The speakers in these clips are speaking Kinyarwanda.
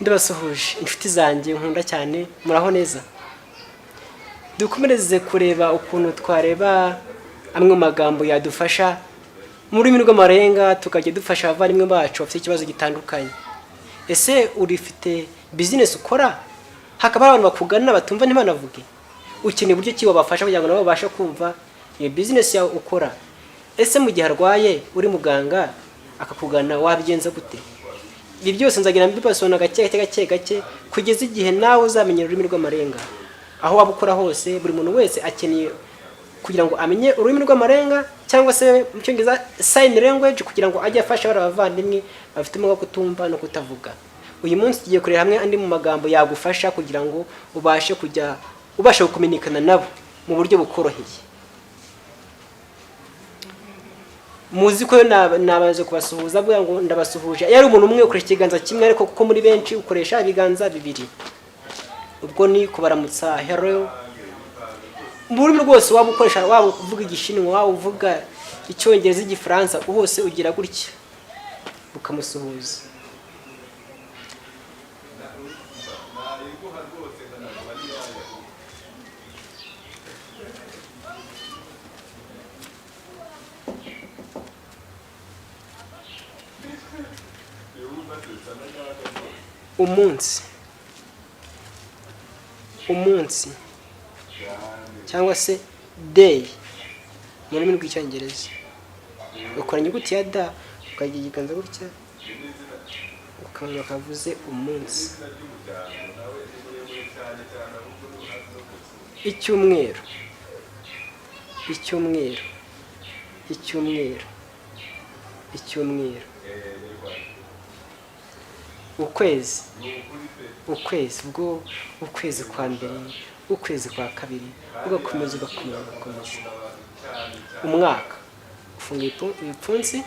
ndabasuhuje inshuti zanjye nkunda cyane, muraho neza. Dukomereze kureba ukuntu twareba amwe mu magambo yadufasha mu rurimi rw'amarenga, tukajya dufasha abavandimwe bacu bafite ikibazo gitandukanye. Ese urifite business ukora, hakaba abantu bakugana batumva ntibanavuge, ukeneye uburyo ki wabafasha kugira ngo nabo babashe kumva iyo business yawe ukora. Ese mu gihe arwaye uri muganga akakugana wabigenza gute? Ibi byose nzagira mbibasona gake kugeza igihe nawe uzamenyera ururimi rw'amarenga. Aho waba ukora hose, buri muntu wese akeneye kugira ngo amenye ururimi rw'amarenga, cyangwa se mu cyongereza sign language, kugira ngo ajye afasha abavandimwe bafite ubumuga kutumva no kutavuga. Uyu munsi tugiye kureba hamwe andi mu magambo yagufasha kugira ngo ubashe gukominikana nabo mu buryo bukoroheye. Muzi ko nabaze kubasuhuza avuga ngo ndabasuhuje. Yari umuntu umwe ukoresha ikiganza kimwe, ariko kuko muri benshi ukoresha ibiganza bibiri. Ubwo ni kubaramutsa hello. Mu rurimi rwose waba ukoresha, waba uvuga igishinwa, waba uvuga icyongereza, igifaransa, hose ugira gutya ukamusuhuza. Umunsi cyangwa se day mu rurimi rw'icyongereza, ukora inyuguti ya da ukagira ikiganza gutya ukaba kavuze umunsi. Icyumweru, ukwezi kwa mbere, ukwezi kwa kabiri, ugakomeza. Umwaka, ufunga ibipfunsi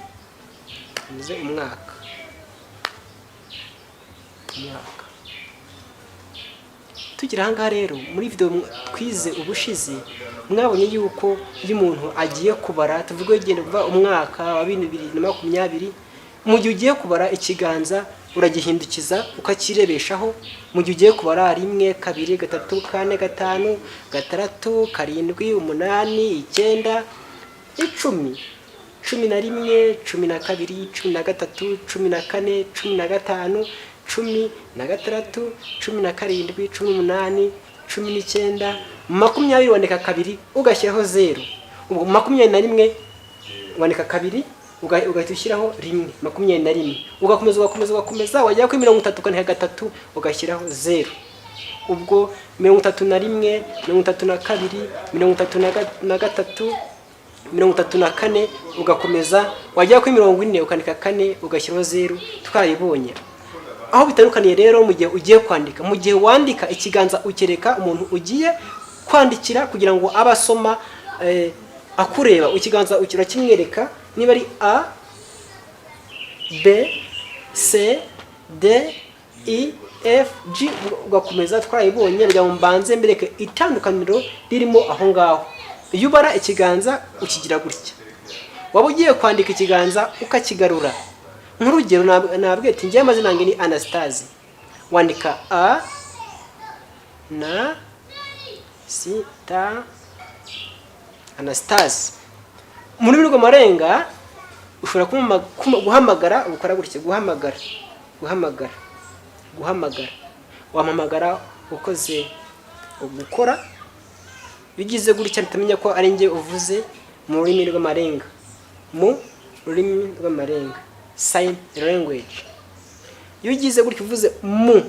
uvuze umwaka. Tugira ahangaha rero muri video twize ubushize, mwabonye yuko iyo umuntu agiye kubara, tuvuge ugenda kuva umwaka wa 2020, mu gihe ugiye kubara ikiganza uragihindukiza ukakirebeshaho. Mu gihe ugiye kubara 1 2 3 4 5 6 7 8 9 10 10 11 12 13 14 15 16 17 18 19 20 wandika kabiri ugashyiraho 0. Ubwo 21 wandika kabiri ugahita ushyiraho 1, 21. Ugakomeza wajya kuri 30 ukandika 3 ugashyiraho 0. Ubwo 31 32 33 34 ugakomeza wajya kuri 40 ukandika 4 ugashyiraho 0. Twayibonye aho bitandukaniye rero mu gihe ugiye kwandika. Mu gihe wandika ikiganza ukereka umuntu ugiye kwandikira kugira ngo abasoma akureba, ikiganza ukira kimwereka niba ari A B C D E F G ugakomeza. Twayibonye kugira ngo mbanze mbereke itandukaniro ririmo aho ngaho. Iyo ubara ikiganza ukigira gutya, waba ugiye kwandika ikiganza ukakigarura. Nk'urugero nabwiye ati ngiye amazina yanjye ni Anastasie, wandika A na sita Anastasie. Mu rurimi rw'amarenga ushobora guhamagara, ukora gutya, guhamagara. Wampamagara ukoze gukora, bigize gutya ntamenya ko ari nge uvuze mu rurimi rw'amarenga. Sign language. Iyo ugize gutya uvuze mu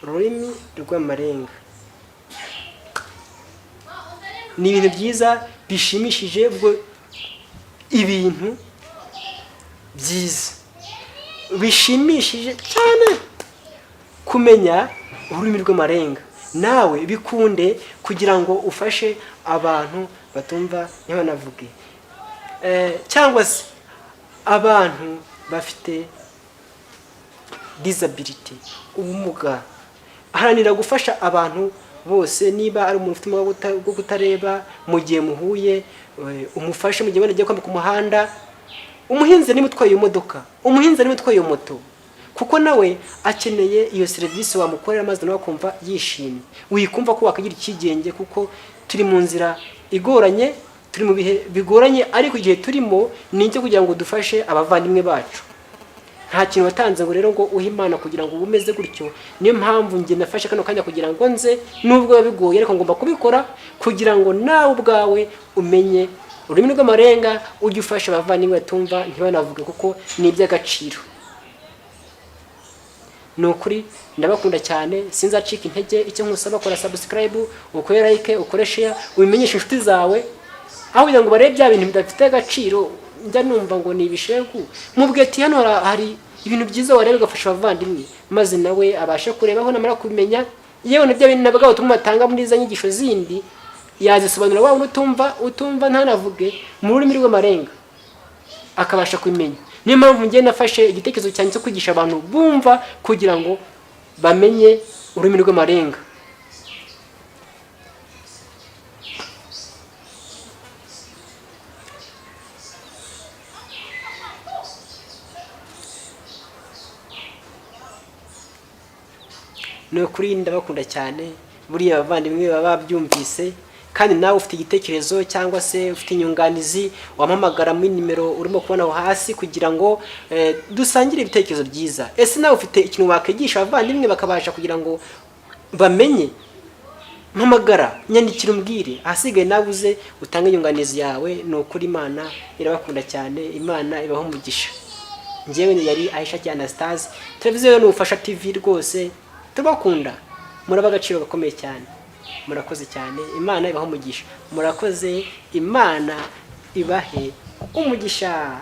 rurimi rw'amarenga, ni ibintu byiza bishimishije, ubwo ibintu byiza bishimishije cyane kumenya ururimi rw'amarenga. Nawe bikunde kugira ngo ufashe abantu batumva ntibanavuge, cyangwa se abantu bafite disability, ubumuga. Haranira gufasha abantu bose. Niba ari umuntu ufite ubumuga bwo kutareba, mu gihe muhuye umufashe. Mu gihe wenda ugiye kwambuka umuhanda umuhinzi niba utwaye iyo modoka, umuhinzi niba utwaye iyo moto, kuko nawe akeneye iyo serivisi wamukorera maze nawe akumva yishimye. Wikumva ko wakagira ikigenge, kuko turi mu nzira igoranye, turi mu bihe bigoranye, ariko igihe turimo ni icyo kugira ngo dufashe abavandimwe bacu. Nta kintu watanze ngo rero ngo uhe Imana kugira ngo ubumeze gutyo. Niyo mpamvu njye nafashe kano kanya kugira ngo nze, nubwo bigoye ariko ngomba kubikora kugira ngo nawe ubwawe umenye ururimi rw'amarenga, ujye ufasha abavandimwe batumva ntibanavuge, kuko ni iby'agaciro. Ni ukuri ndabakunda cyane, sinzacika intege. Icyo nkusaba, kora subscribe, ukore like, ukore share, ubimenyeshe inshuti zawe, aho kugira ngo barebe bya bintu bidafite agaciro. Njya numva ngo ni ibishegu, mubwiye ati hano hari ibintu byiza warebe ugafasha abavandimwe, maze nawe abashe kurebaho, namara kubimenya yewe nibyo bintu nabwo utumwa batanga muri za nyigisho zindi yazisobanura wa utumva ntanavuge mu rurimi rw'amarenga akabasha kubimenya. Niyo mpamvu njye nafashe igitekerezo cyane cyo kwigisha abantu bumva kugira ngo bamenye ururimi rw'amarenga. No kuri ndabakunda cyane, buriya abavandimwe baba babyumvise. Kandi nawe ufite igitekerezo cyangwa se ufite inyunganizi, wampamagara muri nimero urimo kubona aho hasi kugira ngo dusangire ibitekerezo byiza. Ese nawe ufite ikintu wakigisha abavandimwe bakabasha kugira ngo bamenye? Mpamagara, nyandikira umbwire, ahasigaye nawe uze utange inyunganizi yawe. Ni ukuri Imana irabakunda cyane, Imana ibaho umugisha. Njyewe yari Aisha Anastase, televiziyo ni Ubufasha TV rwose. Tubakunda, muraba agaciro gakomeye cyane. Murakoze cyane, Imana ibaho umugisha. Murakoze, Imana ibahe umugisha.